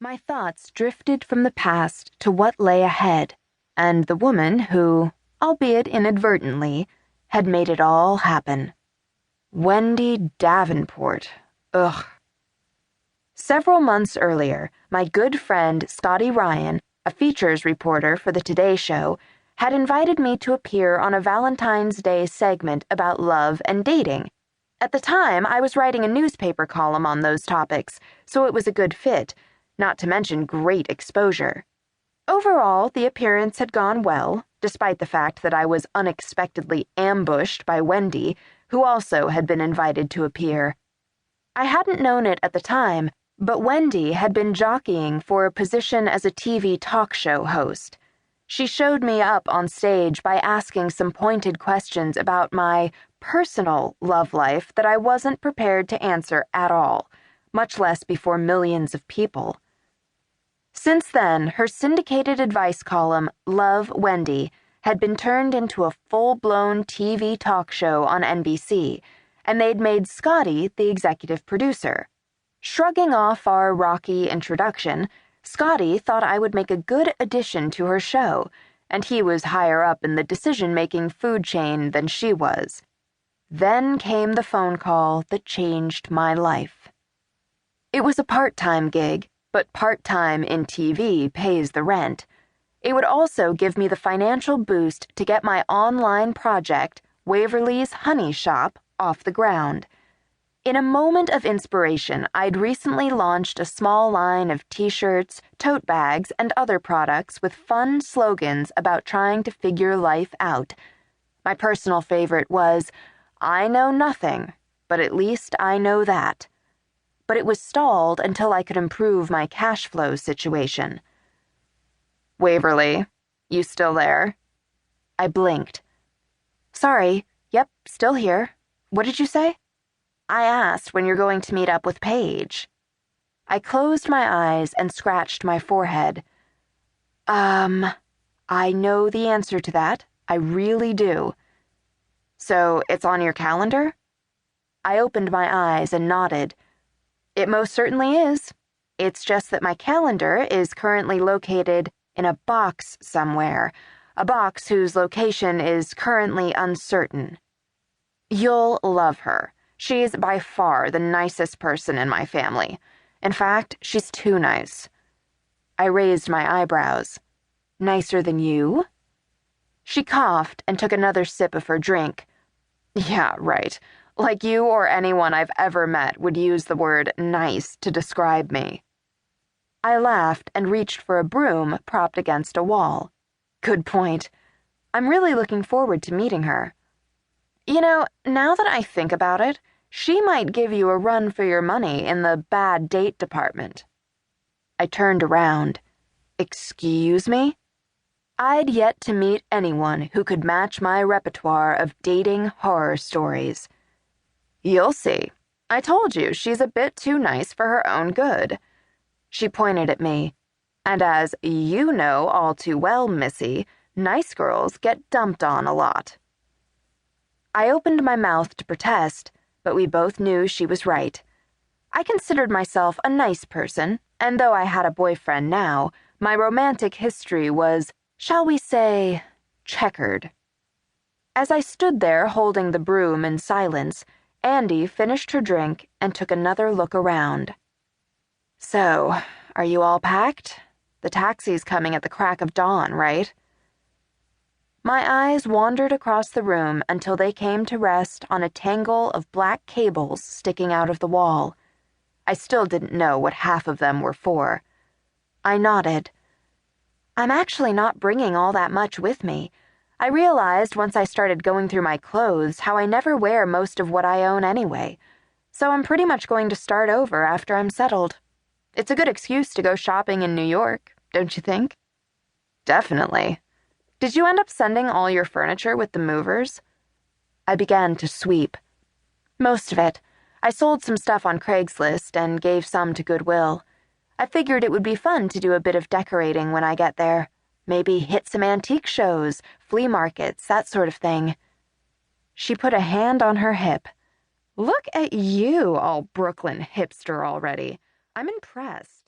My thoughts drifted from the past to what lay ahead, and the woman who, albeit inadvertently, had made it all happen. Wendy Davenport. Ugh. Several months earlier, my good friend Scotty Ryan, a features reporter for the Today Show, had invited me to appear on a Valentine's Day segment about love and dating. At the time, I was writing a newspaper column on those topics, so it was a good fit, not to mention great exposure. Overall, the appearance had gone well, despite the fact that I was unexpectedly ambushed by Wendy, who also had been invited to appear. I hadn't known it at the time, but Wendy had been jockeying for a position as a TV talk show host. She showed me up on stage by asking some pointed questions about my personal love life that I wasn't prepared to answer at all, much less before millions of people. Since then, her syndicated advice column, Love Wendy, had been turned into a full-blown TV talk show on NBC, and they'd made Scotty the executive producer. Shrugging off our rocky introduction, Scotty thought I would make a good addition to her show, and he was higher up in the decision-making food chain than she was. Then came the phone call that changed my life. It was a part-time gig, but part-time in TV pays the rent. It would also give me the financial boost to get my online project, Waverly's Honey Shop, off the ground. In a moment of inspiration, I'd recently launched a small line of t-shirts, tote bags, and other products with fun slogans about trying to figure life out. My personal favorite was, "I know nothing, but at least I know that." But it was stalled until I could improve my cash flow situation. "Waverly, you still there?" I blinked. "Sorry, yep, still here. What did you say?" "I asked when you're going to meet up with Paige." I closed my eyes and scratched my forehead. I know the answer to that. I really do." "So it's on your calendar?" I opened my eyes and nodded. "It most certainly is. It's just that my calendar is currently located in a box somewhere, a box whose location is currently uncertain." "You'll love her. She's by far the nicest person in my family. In fact, she's too nice." I raised my eyebrows. "Nicer than you?" She coughed and took another sip of her drink. "Yeah, right. Like you or anyone I've ever met would use the word nice to describe me." I laughed and reached for a broom propped against a wall. "Good point. I'm really looking forward to meeting her. You know, now that I think about it, she might give you a run for your money in the bad date department." I turned around. "Excuse me?" I'd yet to meet anyone who could match my repertoire of dating horror stories. "You'll see. I told you she's a bit too nice for her own good." She pointed at me. "And as you know all too well, Missy, nice girls get dumped on a lot." I opened my mouth to protest, but we both knew she was right. I considered myself a nice person, and though I had a boyfriend now, my romantic history was, shall we say, checkered. As I stood there holding the broom in silence, Andie finished her drink and took another look around. "So, are you all packed? The taxi's coming at the crack of dawn, right?" My eyes wandered across the room until they came to rest on a tangle of black cables sticking out of the wall. I still didn't know what half of them were for. I nodded. "I'm actually not bringing all that much with me. I realized once I started going through my clothes how I never wear most of what I own anyway, so I'm pretty much going to start over after I'm settled. It's a good excuse to go shopping in New York, don't you think?" "Definitely. Did you end up sending all your furniture with the movers?" I began to sweep. "Most of it. I sold some stuff on Craigslist and gave some to Goodwill. I figured it would be fun to do a bit of decorating when I get there. Maybe hit some antique shows, flea markets, that sort of thing." She put a hand on her hip. "Look at you, all Brooklyn hipster already. I'm impressed."